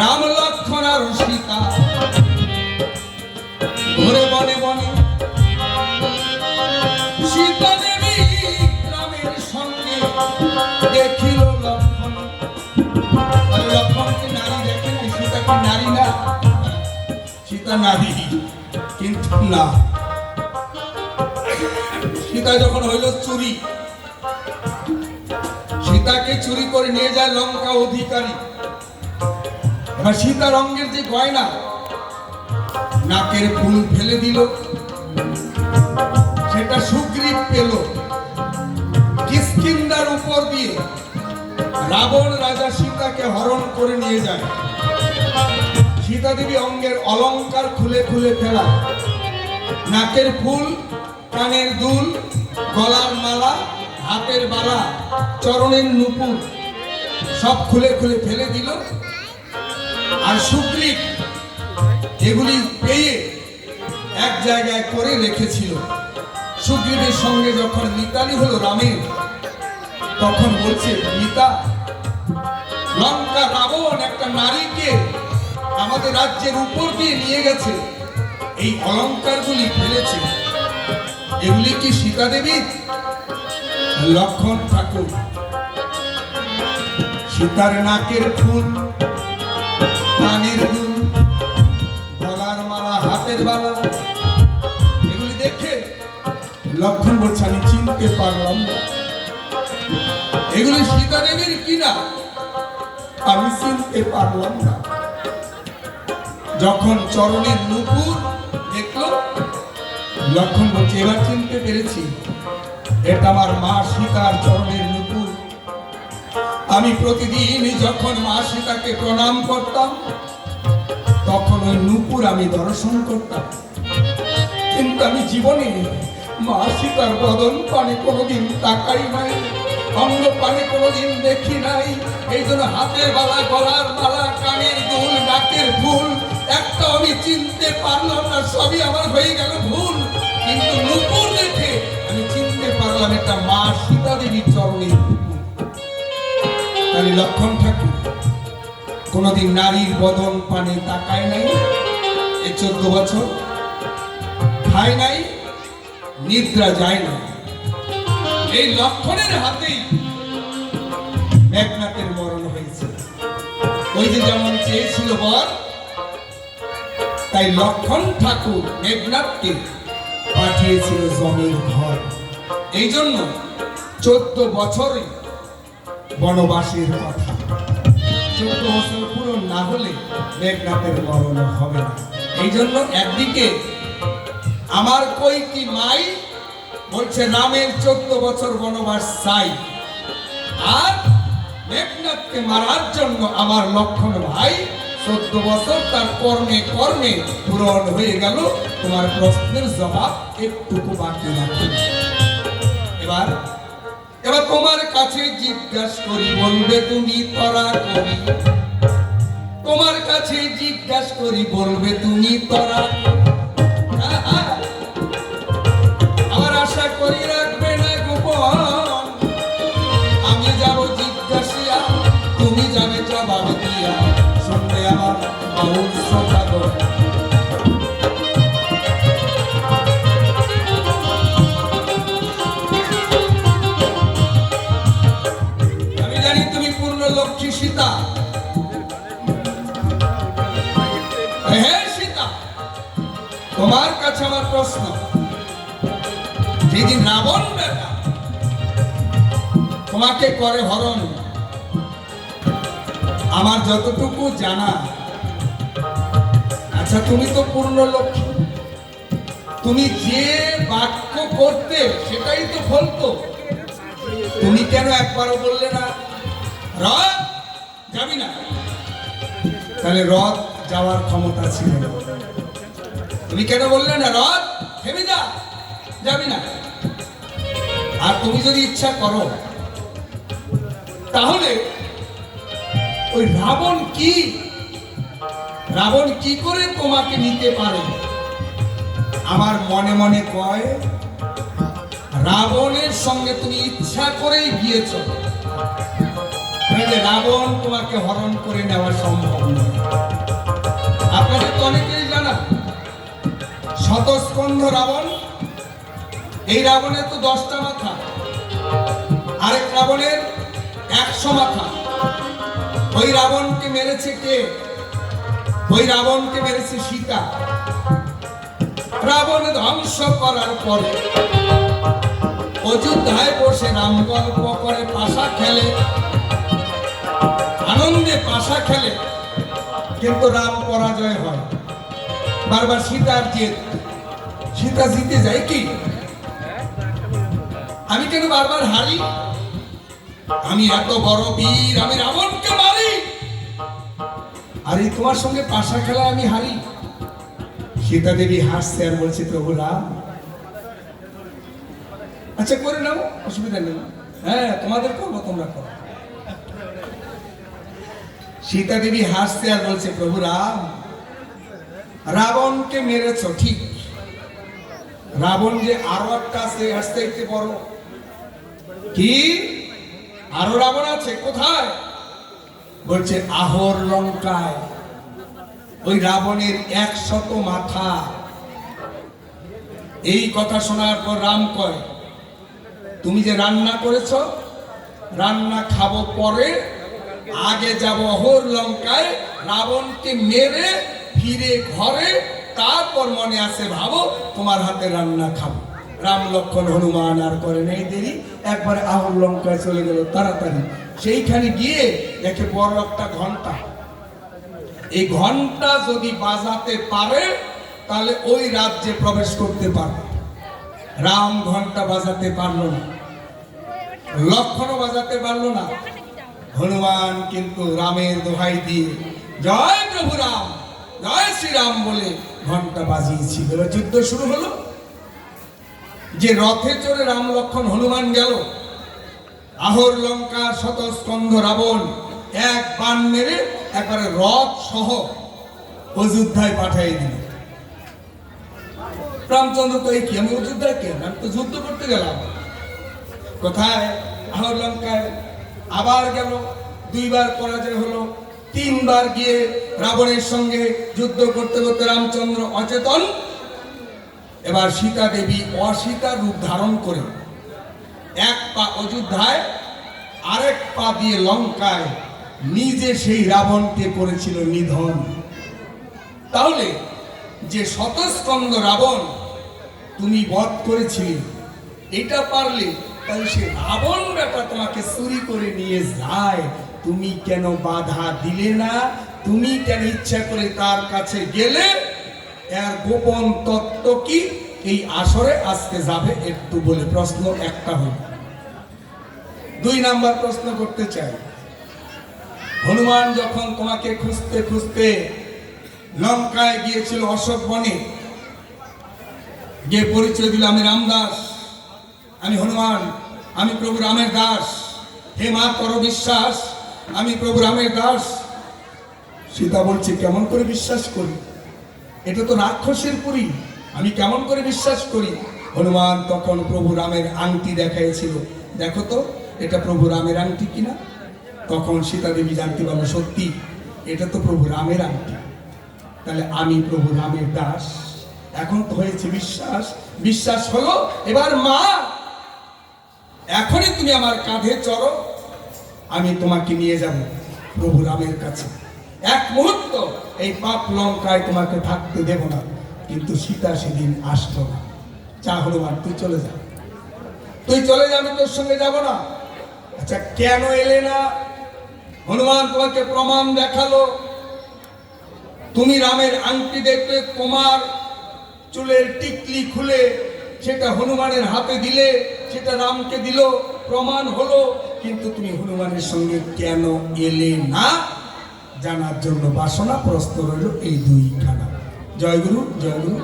রাম লক্ষ্মণ আর সীতা ঘুরে বনে বনে। সীতা দেবী রামের সঙ্গে দেখিল লক্ষ্মণ। লক্ষ্মণকে নারী দেখে না, সীতা কি নারী না? সীতা নারী, কিন্তু না। সীতা যখন হইল চুরি, সীতাকে চুরি করে নিয়ে যায় লঙ্কা অধিকারী। এবার সীতা রঙের যে গয়না, নাকের ফুল ফেলে দিল, সেটা সুগ্রীব পেল। কিষ্কিন্ধার উপর দিয়ে রাবণ রাজা সীতাকে হরণ করে নিয়ে যায়। সীতা দেবী অঙ্গের অলংকার খুলে খুলে ফেলা, নাকের ফুল, কানের দুল, গলার মালা, হাতের বালা, চরণের নুপুর সব খুলে খুলে ফেলে দিল। আর সুগ্রীব এগুলি পেয়ে এক জায়গায় করে রেখেছিল। সুগ্রীবের সঙ্গে যখন মিতালি হলো রামের, তখন বলছে, মিতা, লঙ্কা রাবণ একটা নারীকে আমাদের রাজ্যের উপর দিয়ে নিয়ে গেছে, এই অলংকারগুলি ফেলেছে, এগুলি কি সীতা দেবী? লক্ষ্মণ ঠাকুর সীতার নাকের ফুল, কানের দুল, গলার মালা, হাতের বালা, এগুলি দেখে লক্ষ্মণ বলছে, আমি চিনতে পারলাম না এগুলি সীতা দেবীর কিনা, আমি চিনতে পারলাম না। যখন চরণের নুপুর দেখলো, লক্ষ্মণ বলছে, এবার চিনতে পেরেছি, এটা আমার মা সীতার চরণের নুপুর। আমি প্রতিদিন যখন মা সীতাকে প্রণাম করতাম, তখন ওই নুপুর আমি দর্শন করতাম, কিন্তু আমি জীবনে মা সীতার বদন পানে কোনোদিন তাকাই নাই, অঙ্গ পানে কোনোদিন দেখি নাই। এই জন্য হাতের বালা, গলার মালা, কানের দুল, নাকের ফুল একটা আমি চিনতে পারলাম না, সবই আমার হয়ে গেল ভুল। কিন্তু নুপুর দেখে আমি চিনতে পারলাম এটা মা সীতা দেবীর চরণের নুপুর। তাহলে লক্ষ্মণ ঠাকুর কোনোদিন নারীর বদন পানে তাকায় নাই, এই 14 বছর খায় নাই, নিদ্রা যায় না। এই লক্ষ্মণের হাতেই মেঘনাথের মরণ হয়েছে। ওই যে যেমন চেয়েছিল বর, তাই লক্ষ্মণ ঠাকুর মেঘনাথকে পাঠিয়েছিল জমির ঘর। এই জন্য 14 বছরে বনবাসের কথা। 14 বছর পূরণ না হলে মেঘনাথের মরণ হবে না। এই জন্য একদিকে আমার কইকি মাই বলছে রামের 14 বছর বনবাস চাই, আর মেঘনাথকে মারার জন্য আমার লক্ষ্মণ ভাই 14 বছর তার কর্মে কর্মে পূরণ হয়ে গেল। তোমার প্রশ্নের জবাব একটুকু বাকি রাখি। এবার তোমার কাছে জিজ্ঞাসা করি, বলবে তুমি তরা করি। তোমার কাছে জিজ্ঞাসা করি, বলবে তুমি তরা। আমার আশা করি রাখবে না গোপন, আমি যাব জিজ্ঞাসিয়া, তুমি যাবে জবাব দিয়া, শুনবে আমার বাউল সদাগর। আমি জানি তুমি পূর্ণ লক্ষ্মী সীতা। হে সীতা, তোমার কাছে আমার প্রশ্ন, যেদিন রাবণ বেটা তোমাকে করে হরণ, আমার যতটুকু জানা, আচ্ছা তুমি তো পূর্ণ লক্ষ্মী, তুমি যে বাক্য করতে সেটাই তো ফলতো। তুমি কেন একবারও বললে না রথ যাবি না? তাহলে রথ যাওয়ার ক্ষমতা ছিল না। তুমি কেন বললে না রথ থেমে যা, যাবি না? আর তুমি যদি ইচ্ছা করো, তাহলে ওই রাবণ কি করে তোমাকে নিতে পারে? আমার মনে মনে কয়, রাবণের সঙ্গে তুমি ইচ্ছা করেই গিয়েছ, তাহলে রাবণ তোমাকে হরণ করে নেওয়া সম্ভব নয়। আপনাদের তো অনেকেই জানা শতস্কন্ধ রাবণ। এই রাবণের তো 10টা মাথা, আরেক রাবণের 100 মাথা। ওই রাবণকে মেরেছে কে? ওই রাবণকে মেরেছে সীতা। রাবণ ধ্বংস করার পরে অযোধ্যায় বসে রাম গল্প করে, পাশা খেলে, আনন্দে পাশা খেলে, কিন্তু রাম পরাজয় হয়। বারবার সীতার জেদ, সীতা জিতে যায় কি? আমি কেন বারবার হারি? আমি এত বড় বীর, আমি রাবণকে মারি, আর এই তোমার সঙ্গে পাশা খেলায় আমি হারি। সীতা দেবী হাসছে আর বলছে, প্রভু রাম, আচ্ছা করে নাও, অসুবিধা নেই, হ্যাঁ তোমাদের করবো, তোমরা করো। সীতা দেবী হাসছে আর বলছে, প্রভু রাম, রাবণকে মেরেছ ঠিক, রাবণ যে আরো একটা আছে, আসতে একটু বড়। কি আরো রাবণ আছে? কোথায়? বলছে আহর লঙ্কায়। ওই রাবণের 100 মাথা। এই কথা শোনার পর রাম কয়, তুমি যে রান্না করেছ, রান্না খাবো পরে, আগে যাব অহর লঙ্কায়, রাবণকে মেরে ফিরে ঘরে, তারপর মনে আছে ভাবো তোমার হাতে রান্না খাবো। রাম লক্ষ্মণ হনুমান আর করে নেই দেরি, একবারে আহর লঙ্কায় চলে গেল তাড়াতাড়ি। সেইখানে গিয়ে দেখে বড় একটা ঘন্টা। এই ঘন্টা যদি বাজাতে পারে তাহলে ওই রাজ্যে প্রবেশ করতে পারবে। রাম ঘন্টা বাজাতে পারলো না, লক্ষ্মণও বাজাতে পারলো না। হনুমান কিন্তু রামের দোহাই দিয়ে জয় প্রভু রাম, জয় শ্রীরাম বলে ঘন্টা বাজিয়েছিল। এবার যুদ্ধ শুরু হলো। যে রথে চড়ে রাম লক্ষ্মণ হনুমান গেল, আহর লঙ্কার শতস্কন্ধ রাবণ এক বাণ মেরে একবারে রথ সহ অযোধ্যায় পাঠিয়ে দিল। রামচন্দ্র তো এই কি, আমি অযোধ্যায় কেন, আমি তো যুদ্ধ করতে গেলাম। কোথায়? আহর লঙ্কায়। আবার গেল, 2 বার পরাজয় হলো, 3 বার গিয়ে রাবণের সঙ্গে যুদ্ধ করতে করতে রামচন্দ্র অচেতন। এবার সীতা দেবী অসীতা রূপ ধারণ করে এক পা অযোধ্যায়, আরেক পা দিয়ে লঙ্কায় নিজে সেই রাবণকে করেছিল নিধন। তাহলে যে শতস্কন্ধ রাবণ তুমি বধ করেছিলে, এটা পারলে, তাহলে সে রাবণ বেটা তোমাকে চুরি করে নিয়ে যায়, তুমি কেন বাধা দিলে না? তুমি কেন ইচ্ছা করে তার কাছে গেলে? এর গোপন তত্ত্ব কি? এই আসরে আজকে যাবে একটু বলে প্রশ্ন একটা হল। 2 নাম্বার প্রশ্ন করতে চাই, হনুমান যখন তোমাকে খুঁজতে খুঁজতে লঙ্কায় গিয়েছিল অশোক বনে, গিয়ে পরিচয় দিল, আমি রামদাস, আমি হনুমান, আমি প্রভু রামের দাস, হে মা করো বিশ্বাস, আমি প্রভু রামের দাস। সীতা বলছে, কেমন করে বিশ্বাস করি? এটা তো রাক্ষসের পুরী, আমি কেমন করে বিশ্বাস করি? হনুমান তখন প্রভু রামের আংটি দেখাইছিল, দেখো তো এটা প্রভু রামের আংটি কিনা। তখন সীতা দেবী জানতে পারলো, সত্যি এটা তো প্রভু রামের আংটি, তাহলে আমি প্রভু রামের দাস। এখন তো হয়েছে বিশ্বাস, বিশ্বাস হলো। এবার মা, এখনই তুমি আমার কাঁধে চড়ো, আমি তোমাকে নিয়ে যাব প্রভু রামের কাছে। এক মুহূর্ত এই পাপ লঙ্কায় তোমাকে থাকতে দেব না। কিন্তু সীতা সেদিন আসলো না। চা হনুমান, তুই চলে যা, তুই চলে যা, আমি তোর সঙ্গে যাব না। আচ্ছা কেন এলে না? হনুমান তোমাকে প্রমাণ দেখালো, তুমি রামের আংটি দেখলে, তোমার চুলের টিকলি খুলে সেটা হনুমানের হাতে দিলে, সেটা রামকে দিল, প্রমাণ হলো। কিন্তু তুমি হনুমানের সঙ্গে কেন এলে না জানার জন্য বাসনা প্রস্তুত রইল এই 2খানা। জয় গুরু, জয় গুরু।